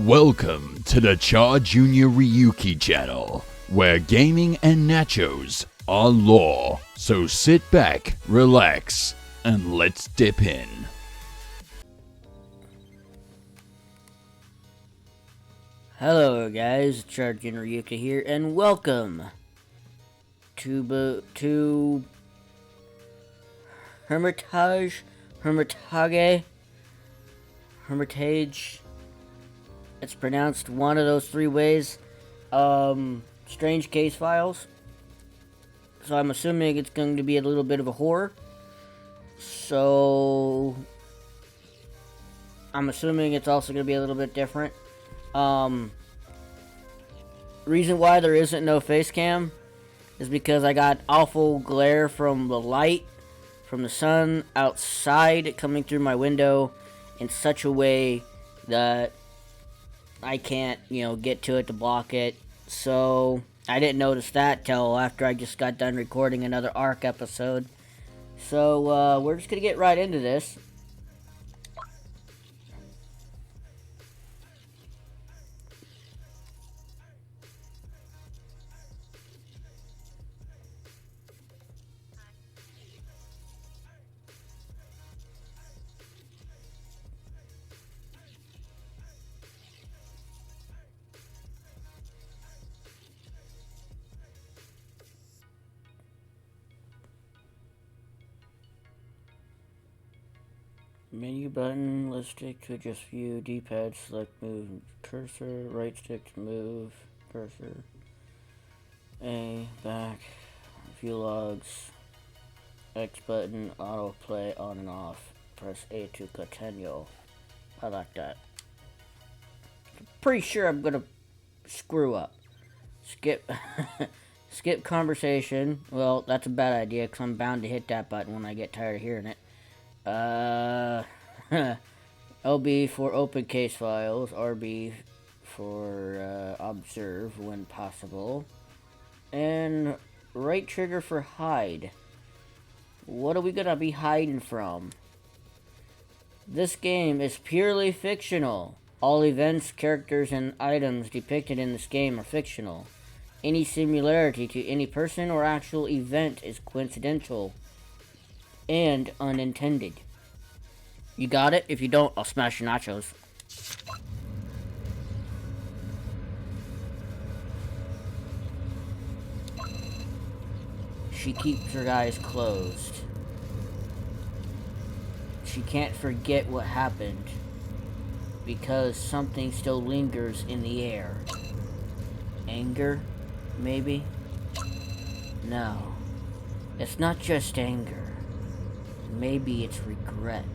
Welcome to the Cha Junior Ryuki channel, where gaming and nachos are law. So sit back, relax, and let's dip in. Hello guys, Cha Junior Ryuki here, and welcome to Hermitage. It's pronounced one of those three ways. Strange case files. So I'm assuming it's going to be a little bit of a horror. So I'm assuming it's also going to be a little bit different. Reason why there isn't no face cam is because I got awful glare from the light from the sun outside coming through my window in such a way that I can't, get to it to block it. So I didn't notice that till after I just got done recording another ARC episode. So we're just gonna get right into this. Menu button, left stick to adjust view, D-pad, select move cursor, right stick to move cursor, A, back, view logs, X button, autoplay on and off, press A to continue. I like that. Pretty sure I'm gonna screw up. Skip conversation. Well, that's a bad idea because I'm bound to hit that button when I get tired of hearing it. LB for open case files, RB for observe when possible, and right trigger for hide. What are we gonna be hiding from? This game is purely fictional. All events, characters, and items depicted in this game are fictional. Any similarity to any person or actual event is coincidental and unintended. You got it? If you don't, I'll smash your nachos. She keeps her eyes closed. She can't forget what happened because something still lingers in the air. Anger, maybe? No, it's not just anger. Maybe it's regret.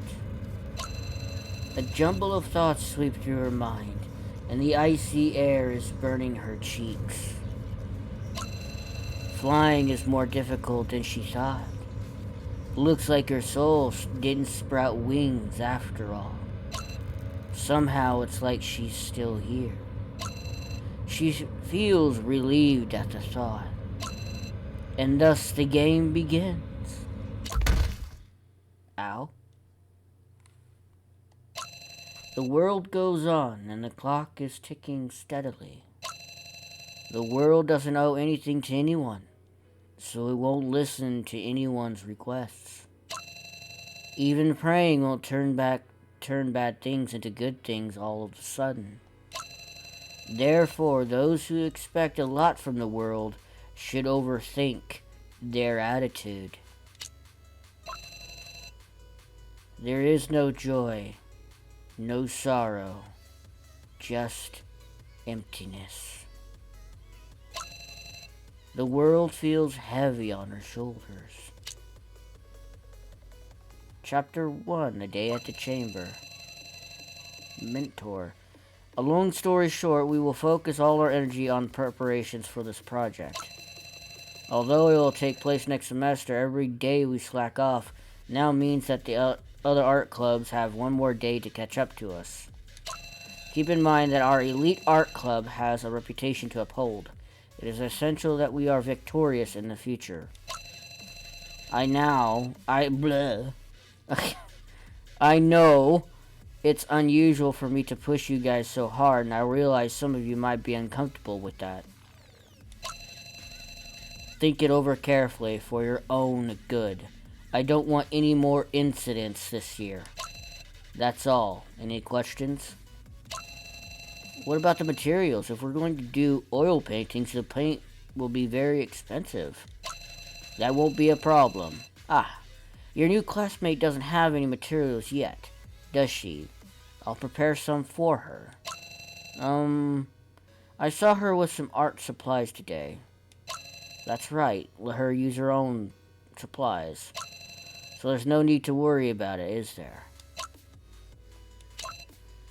A jumble of thoughts sweep through her mind, and the icy air is burning her cheeks. Flying is more difficult than she thought. Looks like her soul didn't sprout wings after all. Somehow it's like she's still here. She feels relieved at the thought, and thus the game begins. Ow. The world goes on, and the clock is ticking steadily. The world doesn't owe anything to anyone, so it won't listen to anyone's requests. Even praying won't turn bad things into good things all of a sudden. Therefore, those who expect a lot from the world should overthink their attitude. There is no joy, no sorrow, just emptiness. The world feels heavy on her shoulders. Chapter 1, A Day at the Chamber. Mentor. A long story short, we will focus all our energy on preparations for this project. Although it will take place next semester, every day we slack off now means that the other art clubs have one more day to catch up to us. Keep in mind that our elite art club has a reputation to uphold. It is essential that we are victorious in the future. I know It's unusual for me to push you guys so hard, and I realize some of you might be uncomfortable with that. Think it over carefully for your own good. I don't want any more incidents this year. That's all. Any questions? What about the materials? If we're going to do oil paintings, the paint will be very expensive. That won't be a problem. Ah, your new classmate doesn't have any materials yet, does she? I'll prepare some for her. I saw her with some art supplies today. That's right, let her use her own supplies. So there's no need to worry about it, is there?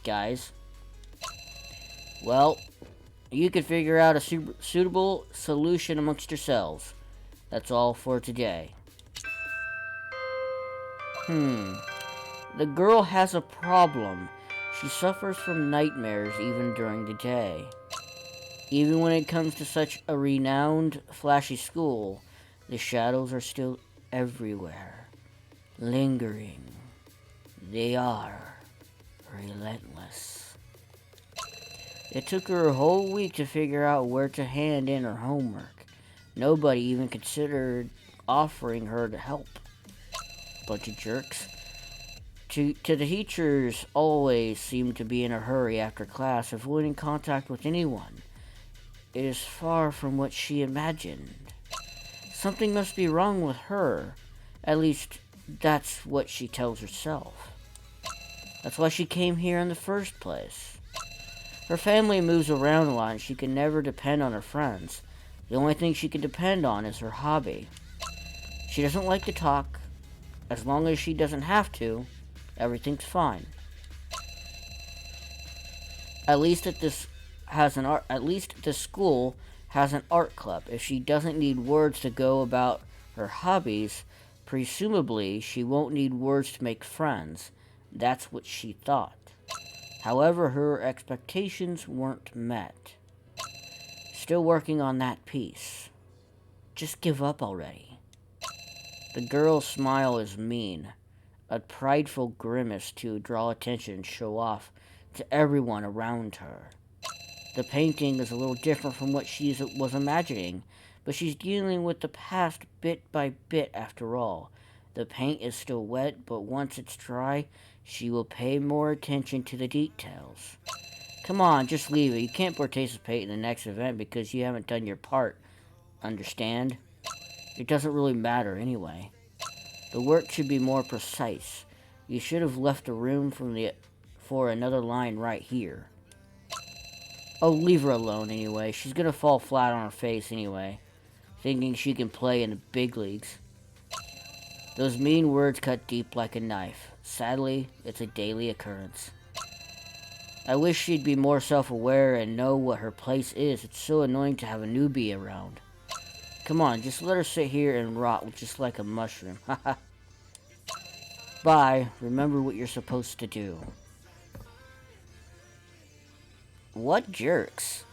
Guys? Well, you can figure out a suitable solution amongst yourselves. That's all for today. The girl has a problem. She suffers from nightmares even during the day. Even when it comes to such a renowned, flashy school, the shadows are still everywhere, lingering. They are relentless. It took her a whole week to figure out where to hand in her homework. Nobody even considered offering her to help. Bunch of jerks. To the teachers always seem to be in a hurry after class, avoiding contact with anyone. It is far from what she imagined. Something must be wrong with her. At least, that's what she tells herself. That's why she came here in the first place. Her family moves around a lot and she can never depend on her friends. The only thing she can depend on is her hobby. She doesn't like to talk. As long as she doesn't have to, everything's fine. At least this school has an art club. If she doesn't need words to go about her hobbies, presumably she won't need words to make friends. That's what she thought. However, her expectations weren't met. Still working on that piece. Just give up already. The girl's smile is mean. A prideful grimace to draw attention and show off to everyone around her. The painting is a little different from what she was imagining, but she's dealing with the past bit by bit after all. The paint is still wet, but once it's dry, she will pay more attention to the details. Come on, just leave it. You can't participate in the next event because you haven't done your part. Understand? It doesn't really matter anyway. The work should be more precise. You should have left a room for another line right here. Oh, leave her alone anyway. She's gonna fall flat on her face anyway, thinking she can play in the big leagues. Those mean words cut deep like a knife. Sadly, it's a daily occurrence. I wish she'd be more self-aware and know what her place is. It's so annoying to have a newbie around. Come on, just let her sit here and rot just like a mushroom. Haha. Bye. Remember what you're supposed to do. What jerks?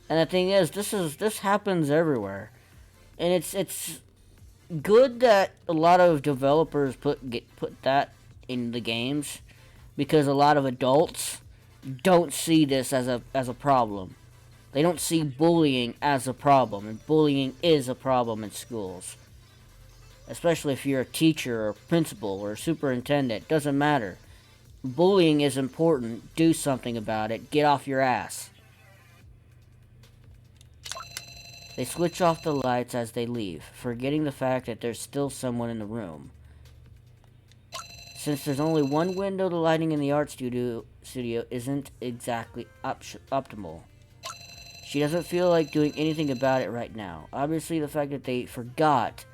And the thing is, this happens everywhere. And it's good that a lot of developers put that in the games, because a lot of adults don't see this as a problem. They don't see bullying as a problem, and bullying is a problem in schools. Especially if you're a teacher or principal or superintendent, doesn't matter. Bullying is important. Do something about it. Get off your ass. They switch off the lights as they leave, forgetting the fact that there's still someone in the room. Since there's only one window, the lighting in the art studio isn't exactly optimal. She doesn't feel like doing anything about it right now. Obviously, the fact that they forgot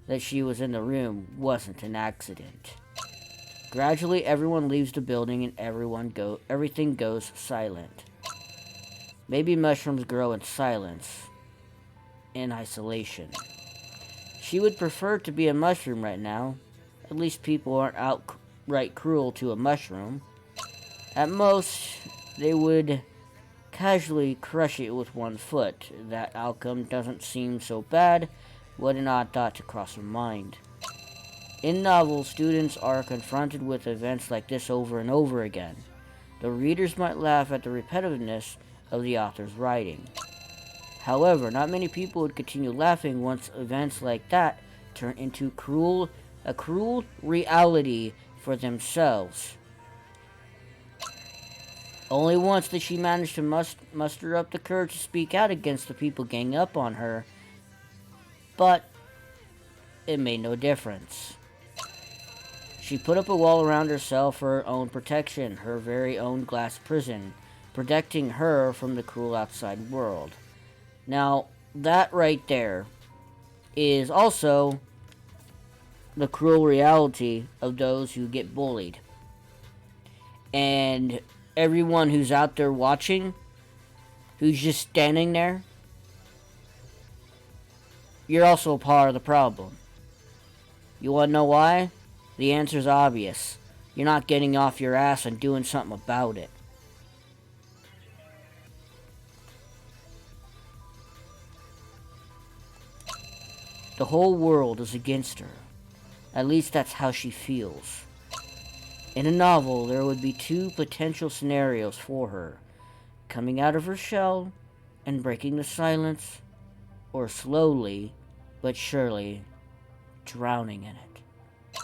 that she was in the room wasn't an accident. Gradually, everyone leaves the building and everything goes silent. Maybe mushrooms grow in silence, in isolation. She would prefer to be a mushroom right now. At least people aren't outright cruel to a mushroom. At most, they would casually crush it with one foot. That outcome doesn't seem so bad. What an odd thought to cross her mind. In novels, students are confronted with events like this over and over again. The readers might laugh at the repetitiveness of the author's writing. However, not many people would continue laughing once events like that turn into a cruel reality for themselves. Only once did she manage to muster up the courage to speak out against the people ganging up on her, but it made no difference. She put up a wall around herself for her own protection, her very own glass prison, protecting her from the cruel outside world. Now, that right there is also the cruel reality of those who get bullied. And everyone who's out there watching, who's just standing there, you're also a part of the problem. You want to know why? The answer's obvious. You're not getting off your ass and doing something about it. The whole world is against her. At least that's how she feels. In a novel, there would be two potential scenarios for her: coming out of her shell and breaking the silence, or slowly but surely drowning in it.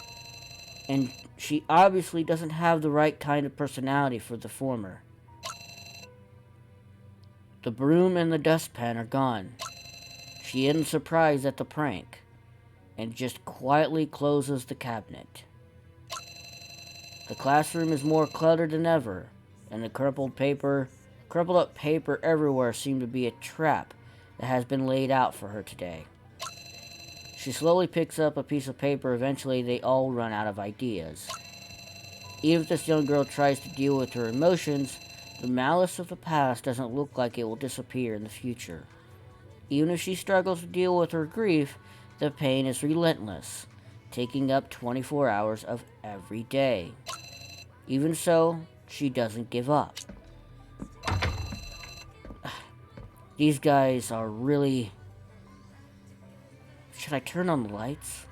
And she obviously doesn't have the right kind of personality for the former. The broom and the dustpan are gone. She isn't surprised at the prank, and just quietly closes the cabinet. The classroom is more cluttered than ever, and the crumpled up paper everywhere seem to be a trap that has been laid out for her today. She slowly picks up a piece of paper. Eventually, they all run out of ideas. Even if this young girl tries to deal with her emotions, the malice of the past doesn't look like it will disappear in the future. Even if she struggles to deal with her grief, the pain is relentless, taking up 24 hours of every day. Even so, she doesn't give up. These guys are really... Should I turn on the lights?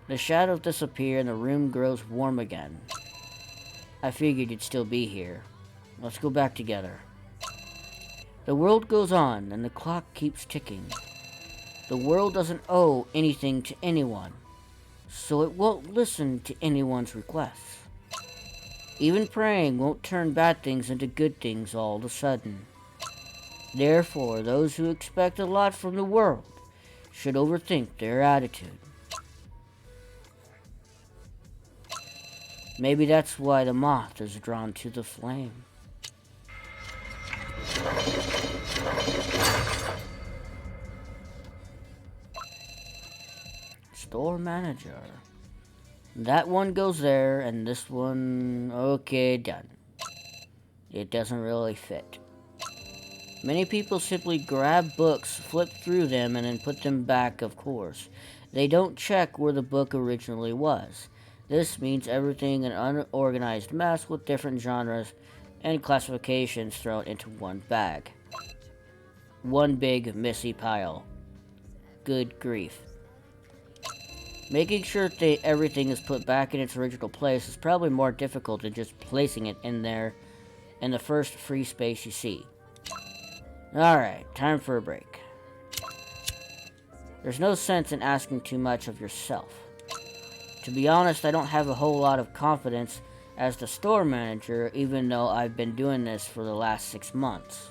The shadows disappear and the room grows warm again. I figured you'd still be here. Let's go back together. The world goes on and the clock keeps ticking. The world doesn't owe anything to anyone, so it won't listen to anyone's requests. Even praying won't turn bad things into good things all of a sudden. Therefore, those who expect a lot from the world should overthink their attitude. Maybe that's why the moth is drawn to the flame. Store manager. That one goes there, and this one... Okay, done. It doesn't really fit. Many people simply grab books, flip through them, and then put them back, of course. They don't check where the book originally was. This means everything an unorganized mess with different genres and classifications thrown into one bag. One big, messy pile. Good grief. Making sure that everything is put back in its original place is probably more difficult than just placing it in there in the first free space you see. Alright, time for a break. There's no sense in asking too much of yourself. To be honest, I don't have a whole lot of confidence as the store manager, even though I've been doing this for the last 6 months.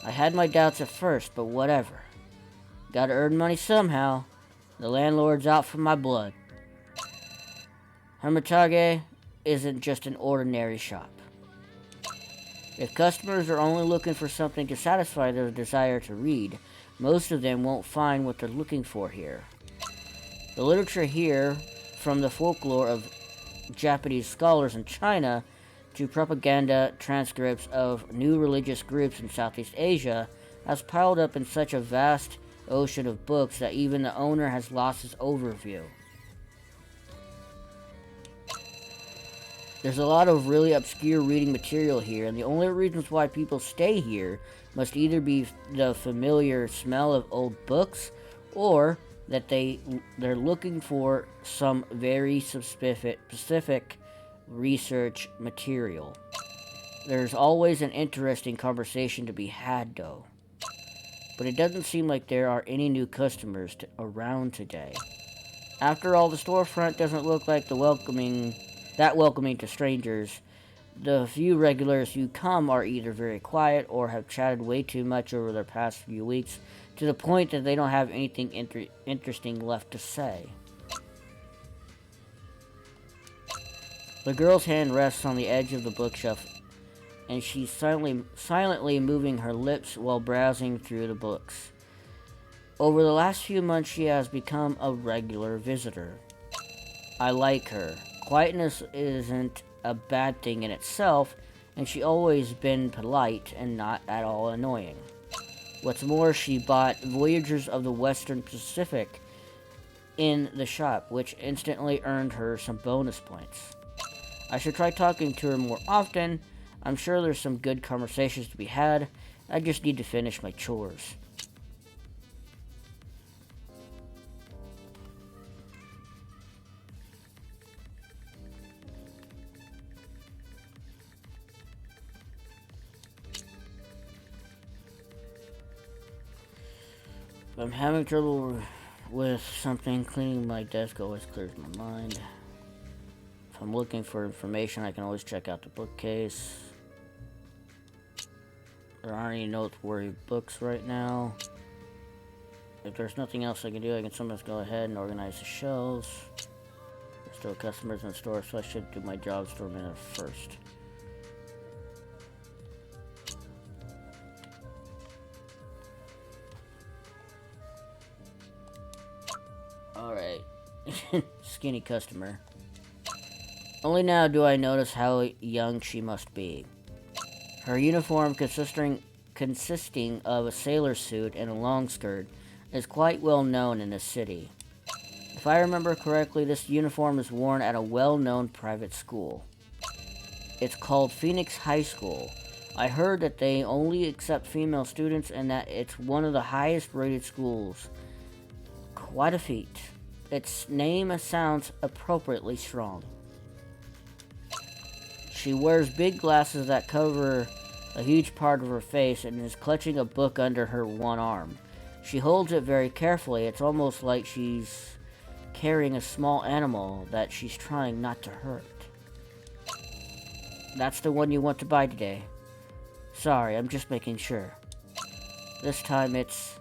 I had my doubts at first, but whatever. Gotta earn money somehow. The landlord's out for my blood. Hermitage isn't just an ordinary shop. If customers are only looking for something to satisfy their desire to read, most of them won't find what they're looking for here. The literature here, from the folklore of Japanese scholars in China to propaganda transcripts of new religious groups in Southeast Asia, has piled up in such a vast ocean of books that even the owner has lost his overview. There's a lot of really obscure reading material here, and the only reasons why people stay here must either be the familiar smell of old books, or that they're looking for some very specific research material. There's always an interesting conversation to be had, though. But it doesn't seem like there are any new customers around today. After all, the storefront doesn't look like that welcoming to strangers. The few regulars who come are either very quiet or have chatted way too much over the past few weeks to the point that they don't have anything interesting left to say. The girl's hand rests on the edge of the bookshelf, and she's silently moving her lips while browsing through the books. Over the last few months, she has become a regular visitor. I like her. Quietness isn't a bad thing in itself, and she's always been polite and not at all annoying. What's more, she bought Voyagers of the Western Pacific in the shop, which instantly earned her some bonus points. I should try talking to her more often. I'm sure there's some good conversations to be had. I just need to finish my chores. If I'm having trouble with something, cleaning my desk always clears my mind. If I'm looking for information, I can always check out the bookcase. There aren't any noteworthy books right now. If there's nothing else I can do, I can sometimes go ahead and organize the shelves. There's still customers in the store, so I should do my job for a minute first. Alright. Skinny customer. Only now do I notice how young she must be. Her uniform, consisting of a sailor suit and a long skirt, is quite well known in the city. If I remember correctly, this uniform is worn at a well-known private school. It's called Phoenix High School. I heard that they only accept female students and that it's one of the highest rated schools. Quite a feat. Its name sounds appropriately strong. She wears big glasses that cover a huge part of her face and is clutching a book under her one arm. She holds it very carefully. It's almost like she's carrying a small animal that she's trying not to hurt. That's the one you want to buy today. Sorry, I'm just making sure. This time it's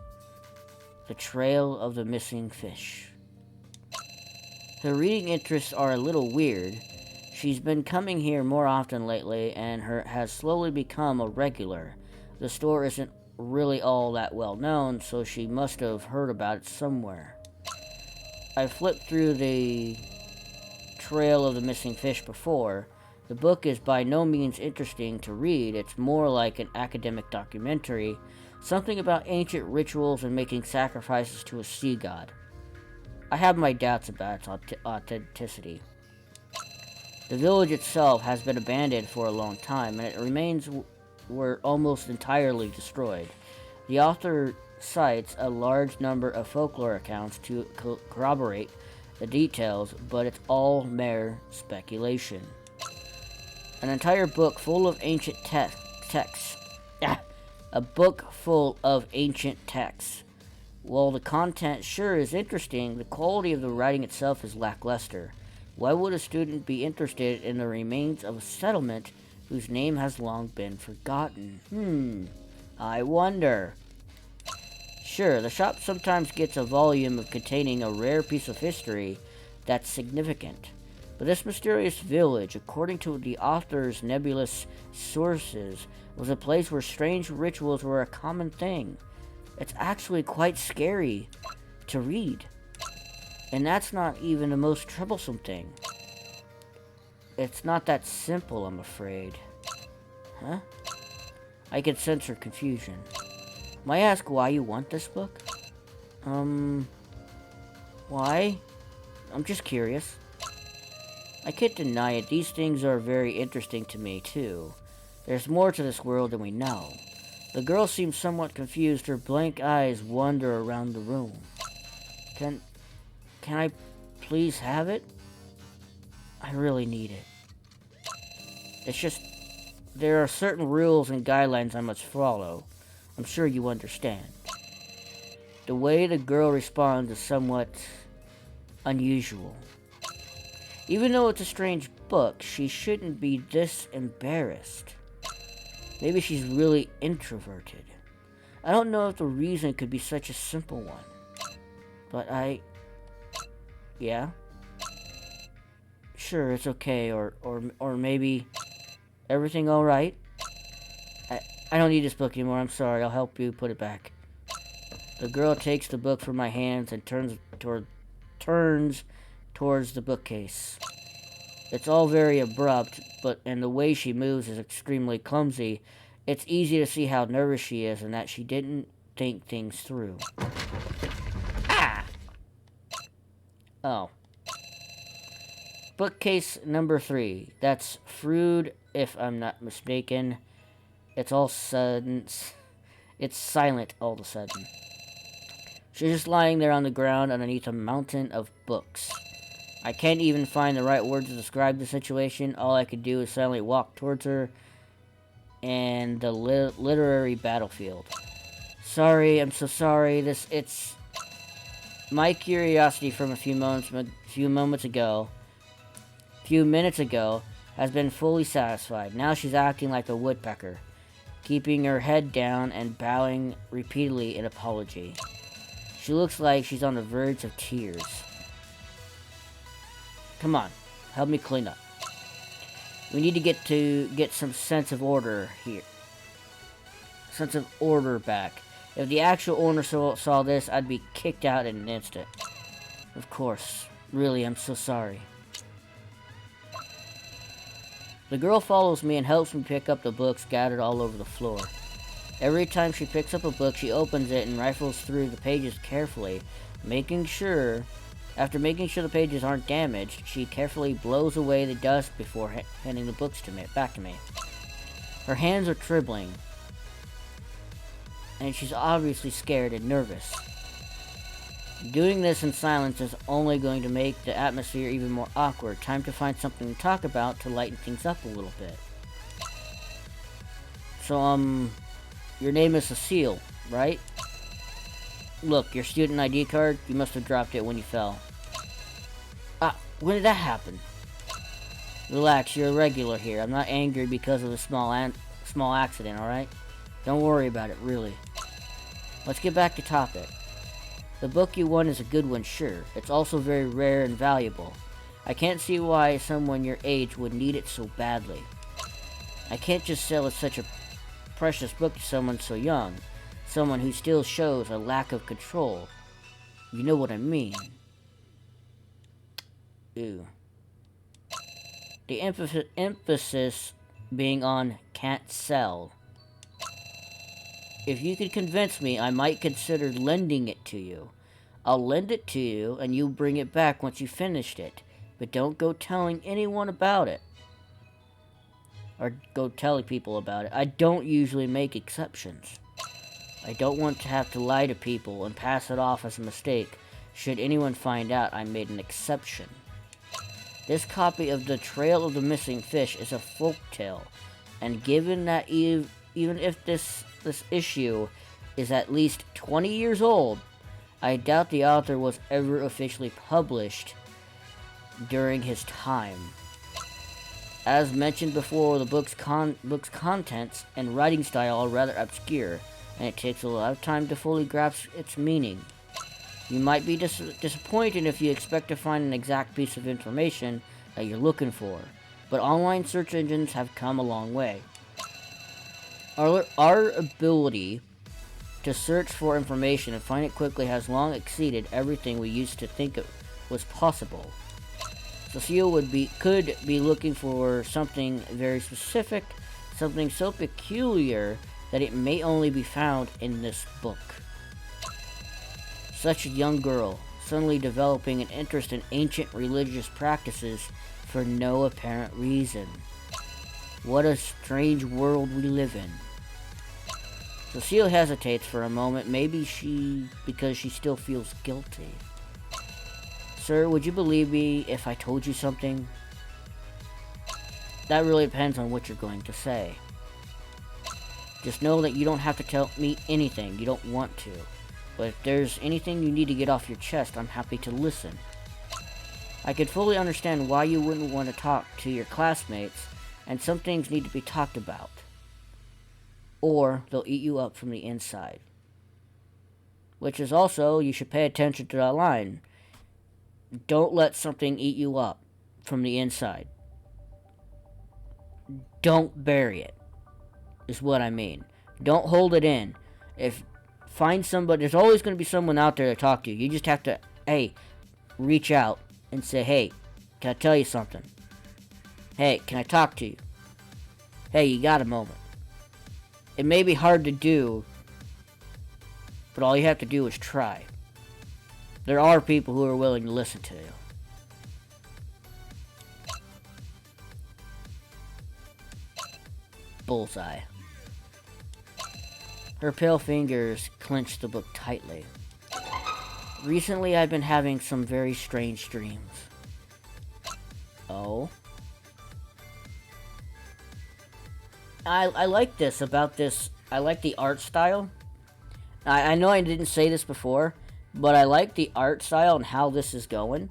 The Trail of the Missing Fish. Her reading interests are a little weird. She's been coming here more often lately and has slowly become a regular. The store isn't really all that well known, so she must have heard about it somewhere. I flipped through The Trail of the Missing Fish before. The book is by no means interesting to read. It's more like an academic documentary, something about ancient rituals and making sacrifices to a sea god. I have my doubts about its authenticity. The village itself has been abandoned for a long time, and its remains were almost entirely destroyed. The author cites a large number of folklore accounts to corroborate the details, but it's all mere speculation. An entire book full of ancient texts. A book full of ancient texts. While the content sure is interesting, the quality of the writing itself is lackluster. Why would a student be interested in the remains of a settlement whose name has long been forgotten? I wonder. Sure, the shop sometimes gets a volume containing a rare piece of history that's significant. But this mysterious village, according to the author's nebulous sources, was a place where strange rituals were a common thing. It's actually quite scary to read. And that's not even the most troublesome thing. It's not that simple, I'm afraid. Huh? I can sense her confusion. May I ask why you want this book? Why? I'm just curious. I can't deny it, these things are very interesting to me, too. There's more to this world than we know. The girl seems somewhat confused. Her blank eyes wander around the room. Can I please have it? I really need it. It's just there are certain rules and guidelines I must follow. I'm sure you understand. The way the girl responds is somewhat unusual. Even though it's a strange book, she shouldn't be this embarrassed. Maybe she's really introverted. I don't know if the reason could be such a simple one. But yeah? Sure, it's okay, or maybe everything alright? I don't need this book anymore, I'm sorry, I'll help you put it back. The girl takes the book from my hands and turns towards the bookcase. It's all very abrupt, and the way she moves is extremely clumsy. It's easy to see how nervous she is and that she didn't think things through. Ah! Oh. Bookcase number 3. That's Frood, if I'm not mistaken. It's all sudden. It's silent all of a sudden. She's just lying there on the ground underneath a mountain of books. I can't even find the right words to describe the situation. All I could do is silently walk towards her and the literary battlefield. Sorry, I'm so sorry. It's my curiosity from a few minutes ago has been fully satisfied. Now she's acting like a woodpecker, keeping her head down and bowing repeatedly in apology. She looks like she's on the verge of tears. Come on, help me clean up. We need to get some sense of order here. Sense of order back. If the actual owner saw this, I'd be kicked out in an instant. Of course. Really, I'm so sorry. The girl follows me and helps me pick up the books scattered all over the floor. Every time she picks up a book, she opens it and rifles through the pages carefully, After making sure the pages aren't damaged, she carefully blows away the dust before handing the books back to me. Her hands are trembling, and she's obviously scared and nervous. Doing this in silence is only going to make the atmosphere even more awkward. Time to find something to talk about to lighten things up a little bit. So, your name is Cecile, right? Look, your student ID card, you must have dropped it when you fell. When did that happen? Relax, you're a regular here. I'm not angry because of the small accident, alright? Don't worry about it, really. Let's get back to topic. The book you won is a good one, sure. It's also very rare and valuable. I can't see why someone your age would need it so badly. I can't just sell such a precious book to someone so young. Someone who still shows a lack of control. You know what I mean. Ew. The emphasis being on can't sell. If you could convince me, I might consider lending it to you. I'll lend it to you, and you bring it back once you finished it. But don't go telling anyone about it. Or go telling people about it. I don't usually make exceptions. I don't want to have to lie to people and pass it off as a mistake should anyone find out I made an exception. This copy of The Trail of the Missing Fish is a folktale, and given that even if this issue is at least 20 years old, I doubt the author was ever officially published during his time. As mentioned before, the book's contents and writing style are rather obscure, and it takes a lot of time to fully grasp its meaning. You might be disappointed if you expect to find an exact piece of information that you're looking for, but online search engines have come a long way. Our ability to search for information and find it quickly has long exceeded everything we used to think it was possible. Cecile could be looking for something very specific, something so peculiar that it may only be found in this book. Such a young girl, suddenly developing an interest in ancient religious practices for no apparent reason. What a strange world we live in. Cecile hesitates for a moment, because she still feels guilty. Sir, would you believe me if I told you something? That really depends on what you're going to say. Just know that you don't have to tell me anything you don't want to. But if there's anything you need to get off your chest, I'm happy to listen. I could fully understand why you wouldn't want to talk to your classmates, and some things need to be talked about. Or they'll eat you up from the inside. Which is also, you should pay attention to that line. Don't let something eat you up from the inside. Don't bury it, is what I mean. Don't hold it in. Find somebody, there's always going to be someone out there to talk to you. You just have to, reach out and say, hey, can I tell you something? Hey, can I talk to you? Hey, you got a moment? It may be hard to do, but all you have to do is try. There are people who are willing to listen to you. Bullseye. Her pale fingers clenched the book tightly. Recently, I've been having some very strange dreams. Oh? I like this about this. I like the art style. I know I didn't say this before, but I like the art style and how this is going.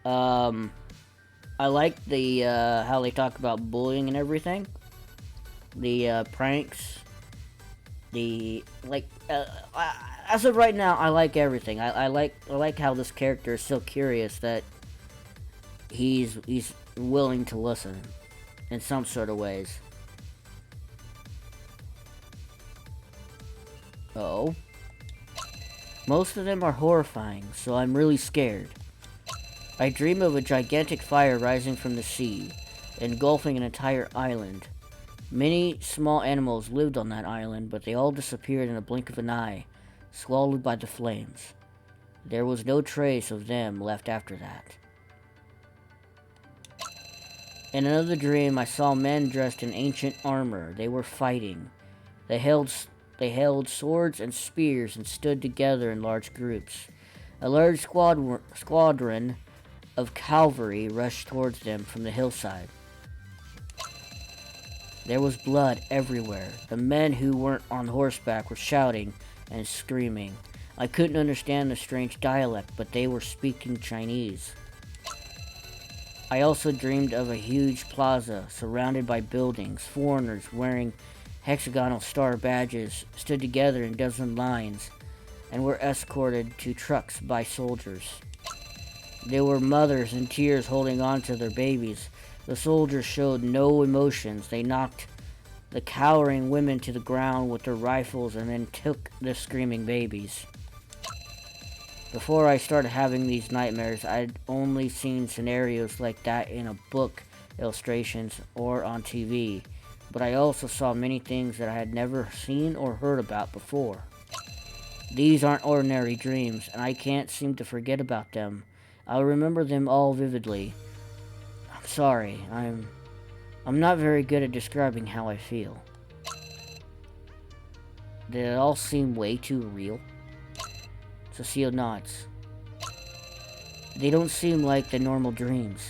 I like the how they talk about bullying and everything. The pranks. As of right now, I like everything. I like how this character is so curious that he's willing to listen in some sort of ways. Oh. Most of them are horrifying, so I'm really scared. I dream of a gigantic fire rising from the sea, engulfing an entire island. Many small animals lived on that island, but they all disappeared in a blink of an eye, swallowed by the flames. There was no trace of them left after that. In another dream, I saw men dressed in ancient armor. They were fighting. They held swords and spears and stood together in large groups. A large squadron of cavalry rushed towards them from the hillside. There was blood everywhere. The men who weren't on horseback were shouting and screaming. I couldn't understand the strange dialect, but they were speaking Chinese. I also dreamed of a huge plaza surrounded by buildings. Foreigners wearing hexagonal star badges stood together in dozen lines and were escorted to trucks by soldiers. There were mothers in tears holding on to their babies. The soldiers showed no emotions. They knocked the cowering women to the ground with their rifles and then took the screaming babies. Before I started having these nightmares, I'd only seen scenarios like that in a book, illustrations, or on TV. But I also saw many things that I had never seen or heard about before. These aren't ordinary dreams, and I can't seem to forget about them. I'll remember them all vividly. I'm sorry, I'm not very good at describing how I feel. Did it all seem way too real? Cecile nods. They don't seem like the normal dreams.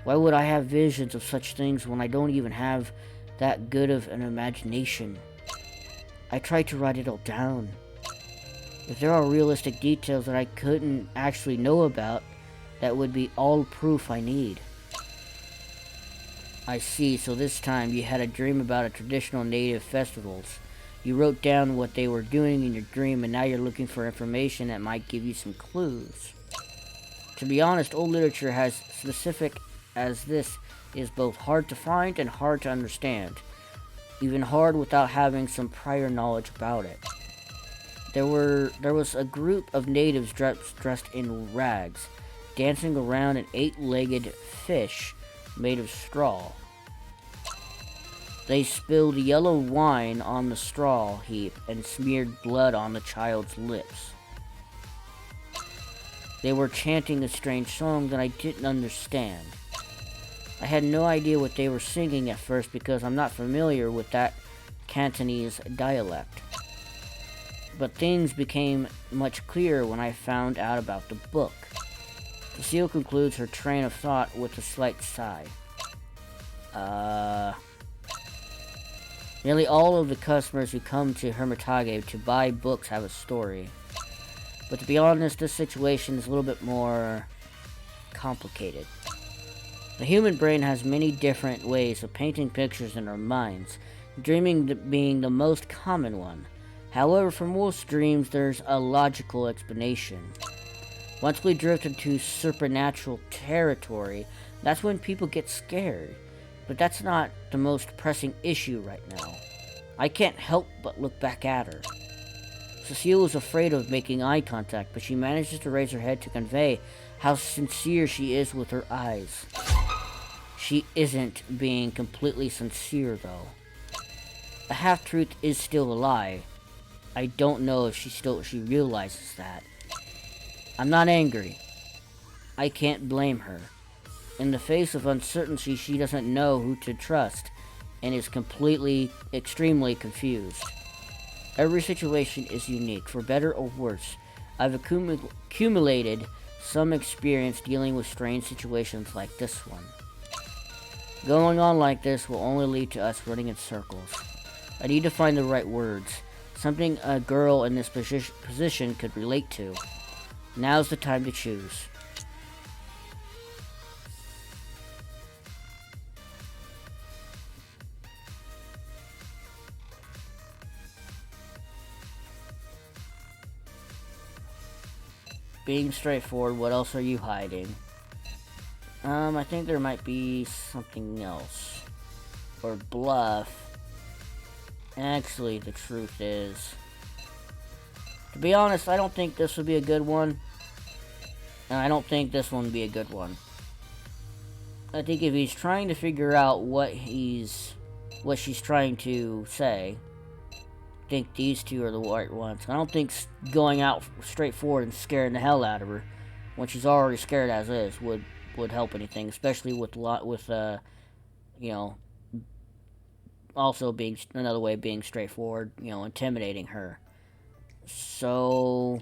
Why would I have visions of such things when I don't even have that good of an imagination? I tried to write it all down. If there are realistic details that I couldn't actually know about, that would be all proof I need. I see, so this time you had a dream about a traditional native festivals. You wrote down what they were doing in your dream, and now you're looking for information that might give you some clues. To be honest, old literature as specific as this is both hard to find and hard to understand. Even hard without having some prior knowledge about it. There was a group of natives dressed in rags, dancing around an 8-legged fish made of straw. They spilled yellow wine on the straw heap and smeared blood on the child's lips. They were chanting a strange song that I didn't understand. I had no idea what they were singing at first because I'm not familiar with that Cantonese dialect. But things became much clearer when I found out about the book. Cecile concludes her train of thought with a slight sigh. Nearly all of the customers who come to Hermitage to buy books have a story. But to be honest, this situation is a little bit more complicated. The human brain has many different ways of painting pictures in our minds, dreaming being the most common one. However, for most dreams, there's a logical explanation. Once we drift into supernatural territory, that's when people get scared. But that's not the most pressing issue right now. I can't help but look back at her. Cecile is afraid of making eye contact, but she manages to raise her head to convey how sincere she is with her eyes. She isn't being completely sincere, though. A half-truth is still a lie. I don't know if she realizes that. I'm not angry. I can't blame her. In the face of uncertainty, she doesn't know who to trust and is extremely confused. Every situation is unique, for better or worse. I've accumulated some experience dealing with strange situations like this one. Going on like this will only lead to us running in circles. I need to find the right words, something a girl in this position could relate to. Now's the time to choose. Being straightforward, what else are you hiding? I think there might be something else. Or bluff. Actually, the truth is, to be honest, I don't think this would be a good one. And I don't think this one would be a good one. I think if he's trying to figure out what she's trying to say, I think these two are the right ones. I don't think going out straightforward and scaring the hell out of her when she's already scared as is would help anything, especially with you know, also being another way of being straightforward, you know, intimidating her. So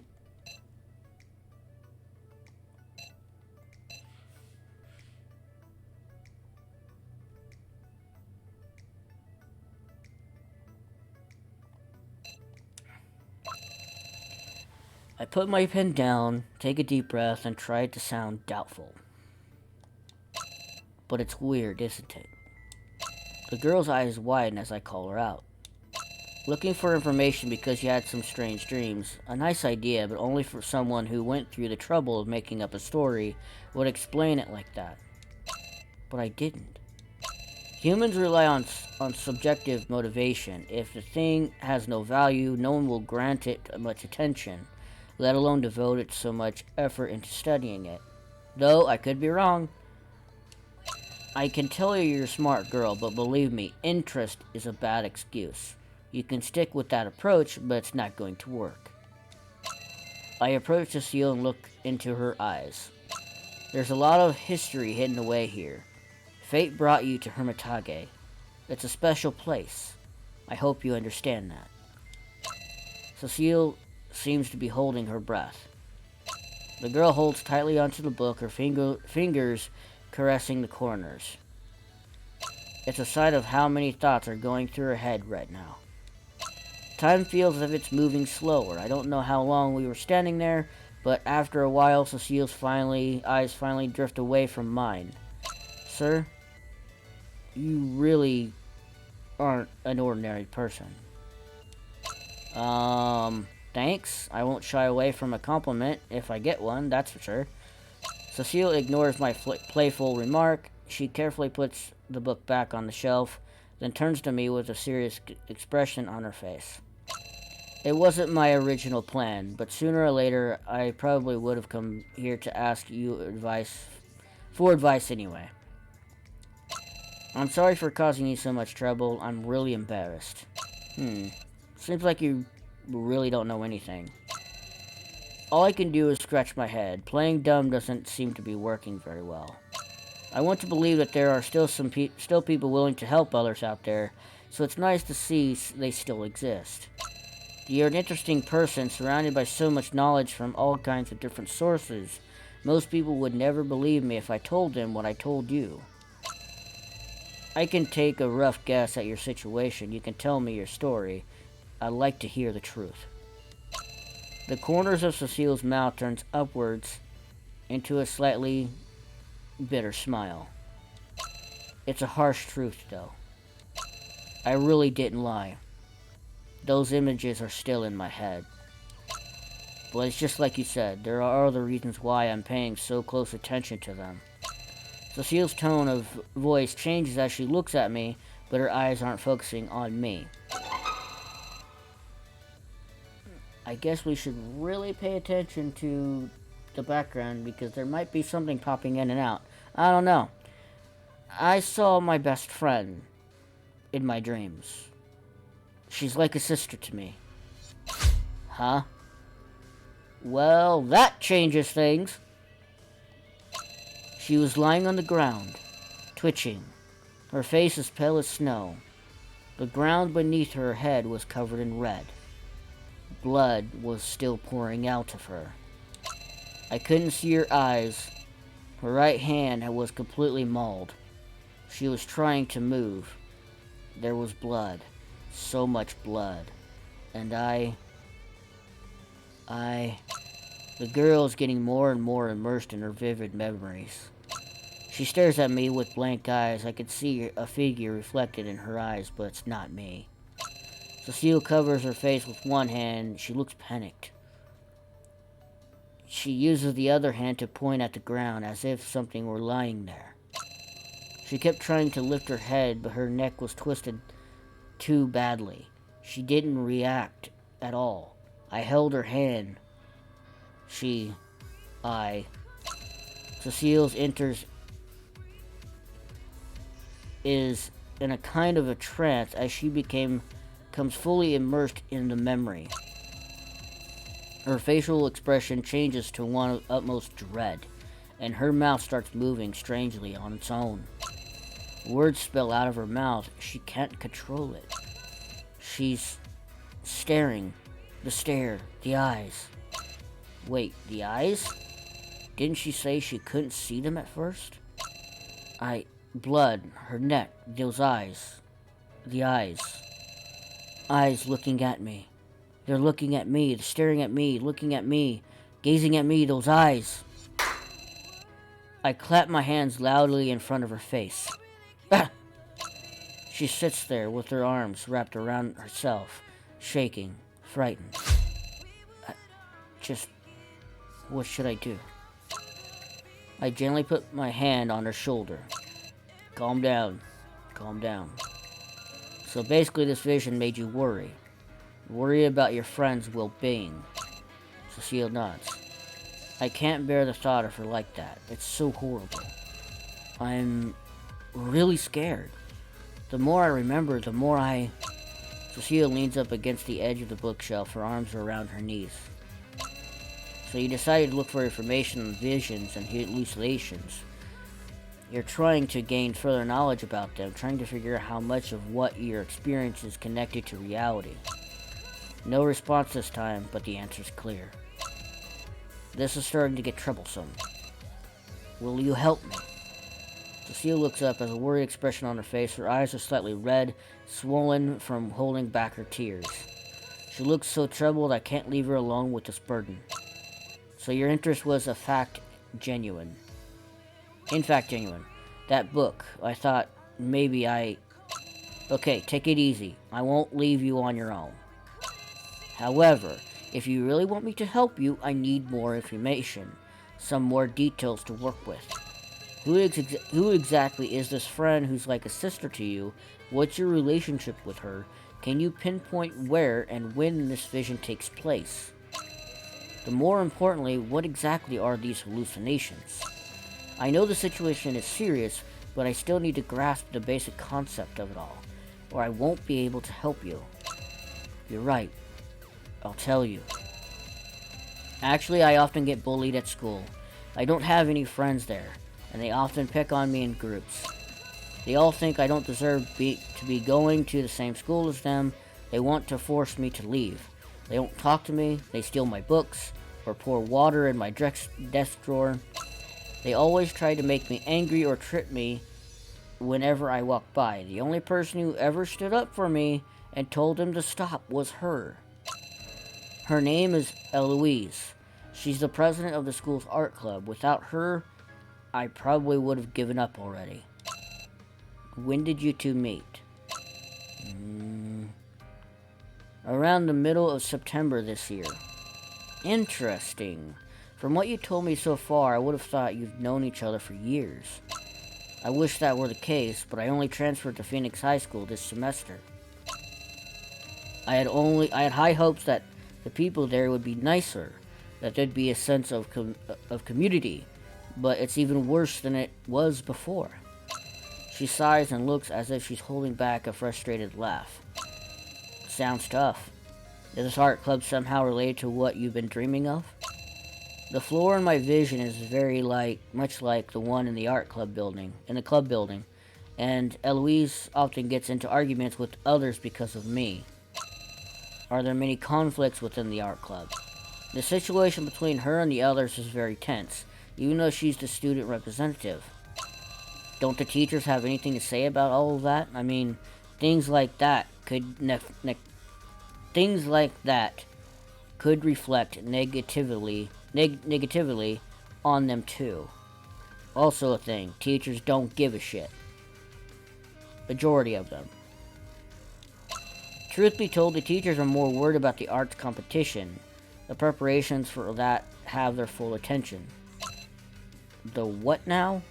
I put my pen down, take a deep breath, and try to sound doubtful. But it's weird, isn't it? The girl's eyes widen as I call her out. Looking for information because you had some strange dreams. A nice idea, but only for someone who went through the trouble of making up a story would explain it like that. But I didn't. Humans rely on subjective motivation. If the thing has no value, no one will grant it much attention, let alone devote it so much effort into studying it. Though, I could be wrong. I can tell you're a smart girl, but believe me, interest is a bad excuse. You can stick with that approach, but it's not going to work. I approach Cecile and look into her eyes. There's a lot of history hidden away here. Fate brought you to Hermitage. It's a special place. I hope you understand that. Cecile seems to be holding her breath. The girl holds tightly onto the book, her fingers caressing the corners. It's a sight of how many thoughts are going through her head right now. Time feels as if it's moving slower. I don't know how long we were standing there, but after a while, Cecile's eyes finally drift away from mine. Sir, you really aren't an ordinary person. Thanks. I won't shy away from a compliment if I get one, that's for sure. Cecile ignores my playful remark. She carefully puts the book back on the shelf, then turns to me with a serious expression on her face. It wasn't my original plan, but sooner or later, I probably would have come here to ask you for advice anyway. I'm sorry for causing you so much trouble. I'm really embarrassed. Seems like you really don't know anything. All I can do is scratch my head. Playing dumb doesn't seem to be working very well. I want to believe that there are still people willing to help others out there, so it's nice to see they still exist. You're an interesting person, surrounded by so much knowledge from all kinds of different sources. Most people would never believe me if I told them what I told you. I can take a rough guess at your situation. You can tell me your story. I'd like to hear the truth. The corners of Cecile's mouth turns upwards into a slightly bitter smile. It's a harsh truth, though. I really didn't lie. Those images are still in my head. But it's just like you said, there are other reasons why I'm paying so close attention to them. Cecile's tone of voice changes as she looks at me, but her eyes aren't focusing on me. I guess we should really pay attention to the background because there might be something popping in and out. I don't know. I saw my best friend in my dreams. She's like a sister to me. Huh? Well, that changes things. She was lying on the ground, twitching, her face as pale as snow. The ground beneath her head was covered in red. Blood was still pouring out of her. I couldn't see her eyes. Her right hand was completely mauled. She was trying to move. There was blood. So much blood. And the girl is getting more and more immersed in her vivid memories. She stares at me with blank eyes. I could see a figure reflected in her eyes, but it's not me. Cecile covers her face with one hand. She looks panicked. She uses the other hand to point at the ground as if something were lying there. She kept trying to lift her head, but her neck was twisted too badly. She didn't react at all. I held her hand. Cecile's enters is in a kind of a trance as she becomes fully immersed in the memory. Her facial expression changes to one of utmost dread, and her mouth starts moving strangely on its own. Words spill out of her mouth. She can't control it. She's staring. The stare. The eyes. Wait, the eyes? Didn't she say she couldn't see them at first? Blood. Her neck. Those eyes. The eyes. Eyes looking at me. They're looking at me. They're staring at me. Looking at me. Gazing at me. Those eyes. I clap my hands loudly in front of her face. Ah! She sits there with her arms wrapped around herself, shaking, frightened. What should I do? I gently put my hand on her shoulder. Calm down. Calm down. So basically this vision made you worry. Worry about your friend's well-being. Cecile nods. I can't bear the thought of her like that. It's so horrible. I'm really scared. The more I remember, the more Cecile leans up against the edge of the bookshelf, her arms are around her knees. So you decided to look for information on visions and hallucinations. You're trying to gain further knowledge about them, trying to figure out how much of what you're experiencing is connected to reality. No response this time, but the answer's clear. This is starting to get troublesome. Will you help me? Cecile looks up as a worried expression on her face. Her eyes are slightly red, swollen from holding back her tears. She looks so troubled I can't leave her alone with this burden. So your interest was in fact genuine. That book, I thought maybe Okay, take it easy. I won't leave you on your own. However, if you really want me to help you, I need more information. Some more details to work with. Who exactly is this friend who's like a sister to you? What's your relationship with her? Can you pinpoint where and when this vision takes place? The more importantly, what exactly are these hallucinations? I know the situation is serious, but I still need to grasp the basic concept of it all, or I won't be able to help you. You're right. I'll tell you. Actually, I often get bullied at school. I don't have any friends there, and they often pick on me in groups. They all think I don't deserve to be going to the same school as them. They want to force me to leave. They don't talk to me. They steal my books or pour water in my desk drawer. They always try to make me angry or trip me whenever I walked by. The only person who ever stood up for me and told him to stop was her. Her name is Eloise. She's the president of the school's art club. Without her, I probably would have given up already. When did you two meet? Around the middle of September this year. Interesting. From what you told me so far, I would have thought you've known each other for years. I wish that were the case, but I only transferred to Phoenix High School this semester. I had high hopes that the people there would be nicer, that there'd be a sense of community, but it's even worse than it was before. She sighs and looks as if she's holding back a frustrated laugh. Sounds tough. Is this art club somehow related to what you've been dreaming of? The floor in my vision is much like the one in the club building, and Eloise often gets into arguments with others because of me. Are there many conflicts within the art club? The situation between her and the others is very tense, even though she's the student representative. Don't the teachers have anything to say about all of that? I mean, things like that could reflect negatively on them too. Also a thing, teachers don't give a shit. Majority of them. Truth be told, the teachers are more worried about the arts competition. The preparations for that have their full attention. The what now?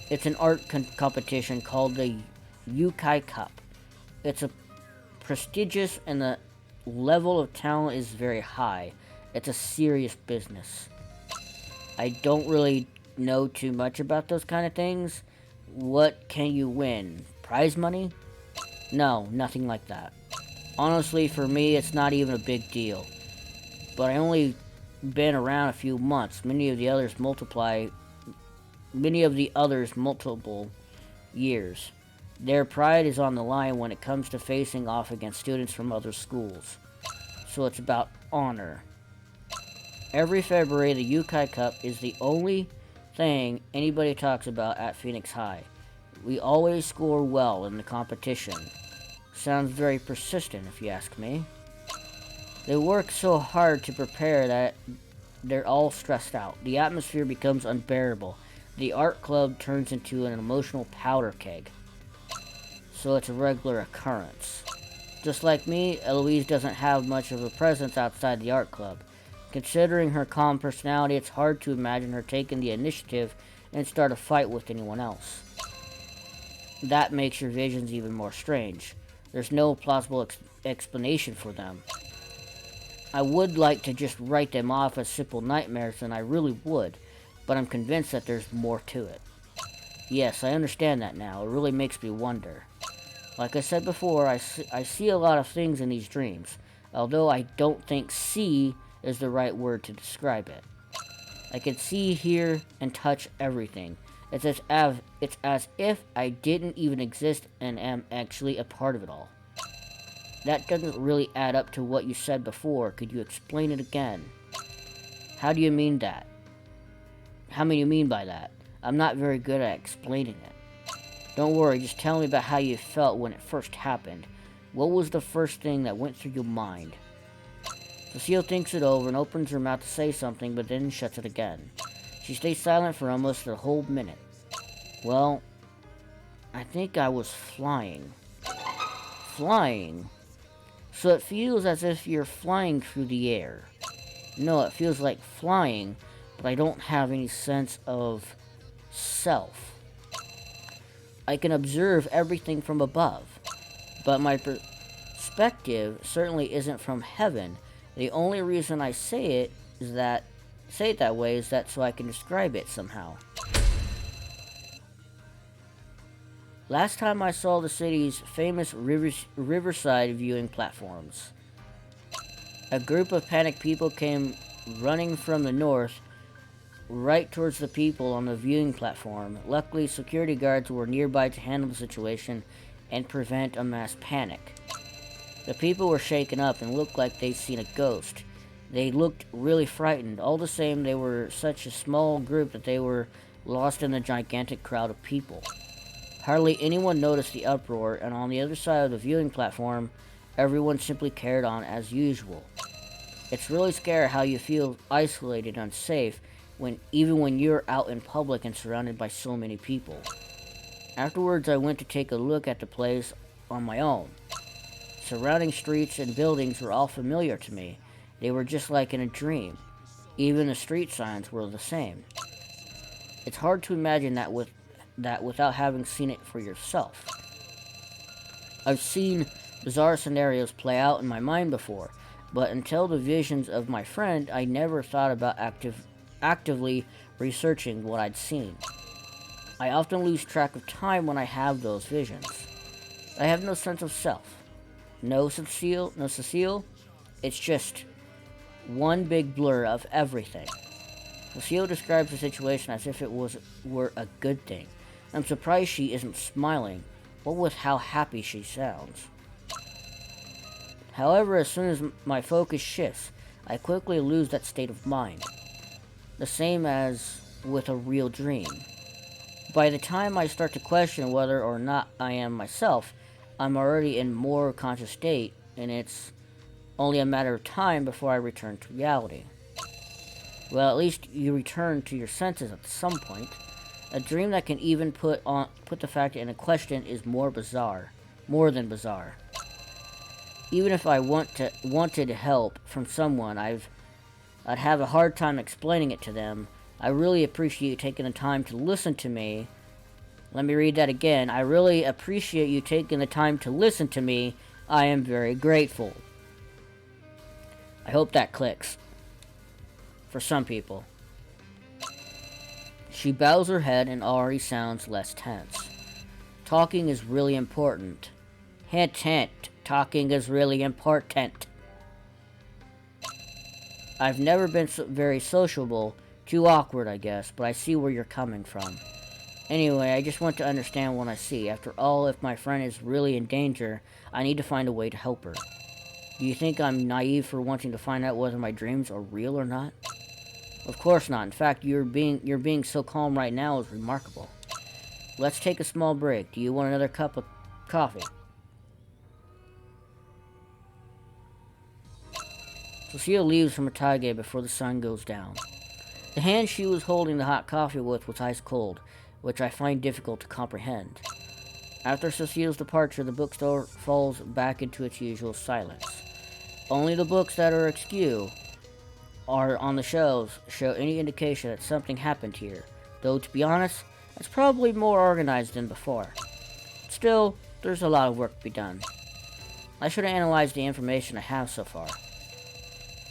It's an art competition called the Yukai Cup. It's a prestigious and the level of talent is very high. It's a serious business. I don't really know too much about those kind of things. What can you win? Prize money? No, nothing like that. Honestly, for me, it's not even a big deal. But I only been around a few months. Many of the others multiple years. Their pride is on the line when it comes to facing off against students from other schools. So it's about honor. Every February, the Yukai Cup is the only thing anybody talks about at Phoenix High. We always score well in the competition. Sounds very persistent, if you ask me. They work so hard to prepare that they're all stressed out. The atmosphere becomes unbearable. The art club turns into an emotional powder keg. So it's a regular occurrence. Just like me, Eloise doesn't have much of a presence outside the art club. Considering her calm personality, it's hard to imagine her taking the initiative and start a fight with anyone else. That makes your visions even more strange. There's no plausible explanation for them. I would like to just write them off as simple nightmares, and I really would, but I'm convinced that there's more to it. Yes, I understand that now. It really makes me wonder. Like I said before, I see a lot of things in these dreams, although I don't think see is the right word to describe it. I can see, hear, and touch everything. It's as if I didn't even exist and am actually a part of it all. That doesn't really add up to what you said before. Could you explain it again? How do you mean that? How do you mean by that? I'm not very good at explaining it. Don't worry, just tell me about how you felt when it first happened. What was the first thing that went through your mind? Cecile thinks it over and opens her mouth to say something, but then shuts it again. She stays silent for almost the whole minute. Well, I think I was flying. Flying? So it feels as if you're flying through the air. No, it feels like flying, but I don't have any sense of self. I can observe everything from above, but my perspective certainly isn't from heaven. The only reason I say it that way is that so I can describe it somehow. Last time I saw the city's famous riverside viewing platforms. A group of panicked people came running from the north right towards the people on the viewing platform. Luckily, security guards were nearby to handle the situation and prevent a mass panic. The people were shaken up and looked like they'd seen a ghost. They looked really frightened. All the same, they were such a small group that they were lost in the gigantic crowd of people. Hardly anyone noticed the uproar, and on the other side of the viewing platform, everyone simply carried on as usual. It's really scary how you feel isolated and unsafe even when you're out in public and surrounded by so many people. Afterwards, I went to take a look at the place on my own. Surrounding streets and buildings were all familiar to me. They were just like in a dream. Even the street signs were the same. It's hard to imagine that without having seen it for yourself. I've seen bizarre scenarios play out in my mind before, but until the visions of my friend, I never thought about actively researching what I'd seen. I often lose track of time when I have those visions. I have no sense of self. No Cecile. It's just one big blur of everything. Cecile describes the situation as if it were a good thing. I'm surprised she isn't smiling. What with how happy she sounds. However, as soon as my focus shifts, I quickly lose that state of mind. The same as with a real dream. By the time I start to question whether or not I am myself, I'm already in more conscious state, and it's only a matter of time before I return to reality. Well, at least you return to your senses at some point. A dream that can even put the fact in a question is more than bizarre. Even if I wanted help from someone, I'd have a hard time explaining it to them. I really appreciate you taking the time to listen to me. Let me read that again. I really appreciate you taking the time to listen to me. I am very grateful. I hope that clicks. For some people. She bows her head and already sounds less tense. Talking is really important. Hint, hint. Talking is really important. I've never been very sociable. Too awkward, I guess, but I see where you're coming from. Anyway, I just want to understand what I see. After all, if my friend is really in danger, I need to find a way to help her. Do you think I'm naive for wanting to find out whether my dreams are real or not? Of course not. In fact, you're being so calm right now is remarkable. Let's take a small break. Do you want another cup of coffee? Cecile leaves Hermitage before the sun goes down. The hand she was holding the hot coffee with was ice cold, which I find difficult to comprehend. After Cecile's departure, the bookstore falls back into its usual silence. Only the books that are askew are on the shelves show any indication that something happened here, though to be honest, it's probably more organized than before. Still, there's a lot of work to be done. I should analyze the information I have so far.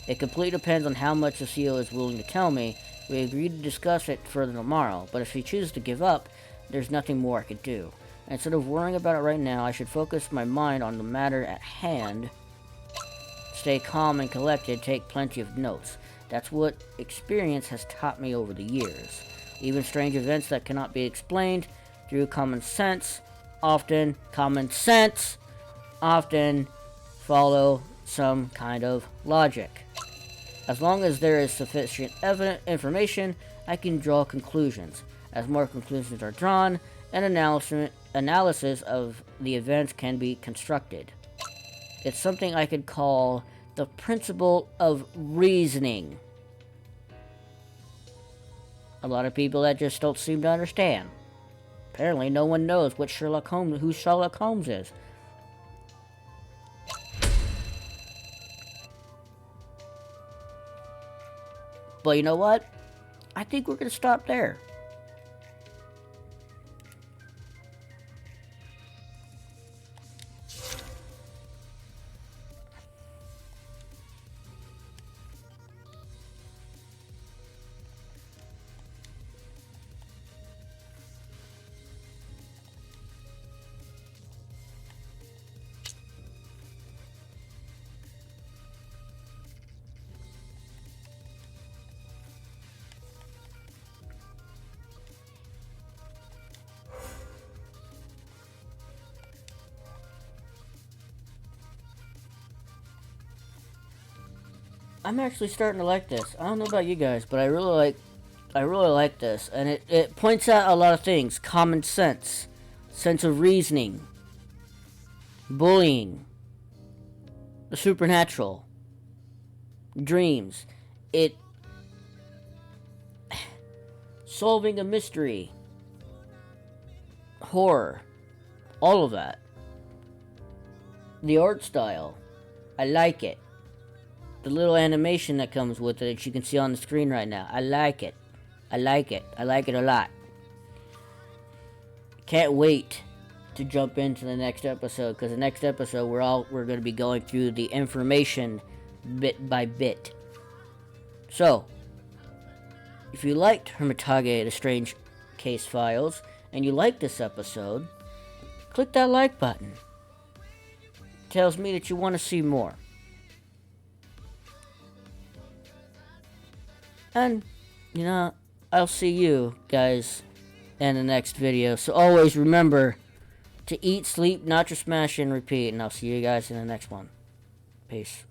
It completely depends on how much Cecile is willing to tell me. We agreed to discuss it further tomorrow, but if she chooses to give up, there's nothing more I could do. Instead of worrying about it right now, I should focus my mind on the matter at hand. Stay calm and collected, take plenty of notes. That's what experience has taught me over the years. Even strange events that cannot be explained through common sense often follow some kind of logic. As long as there is sufficient information, I can draw conclusions. As more conclusions are drawn, an analysis of the events can be constructed. It's something I could call the principle of reasoning. A lot of people that just don't seem to understand. Apparently, no one knows who Sherlock Holmes is. But you know what? I think we're going to stop there. I'm actually starting to like this. I don't know about you guys, but I really like this, and it points out a lot of things. Common sense. sense of reasoning, bullying, the supernatural, dreams, solving a mystery, horror, all of that. The art style, I like it. The little animation that comes with it, that you can see on the screen right now, I like it. I like it a lot. Can't wait to jump into the next episode, because the next episode we're going to be going through the information bit by bit. So, if you liked Hermitage, The Strange Case Files, and you like this episode, click that like button. It tells me that you want to see more. And, I'll see you guys in the next video. So always remember to eat, sleep, not just smash, and repeat. And I'll see you guys in the next one. Peace.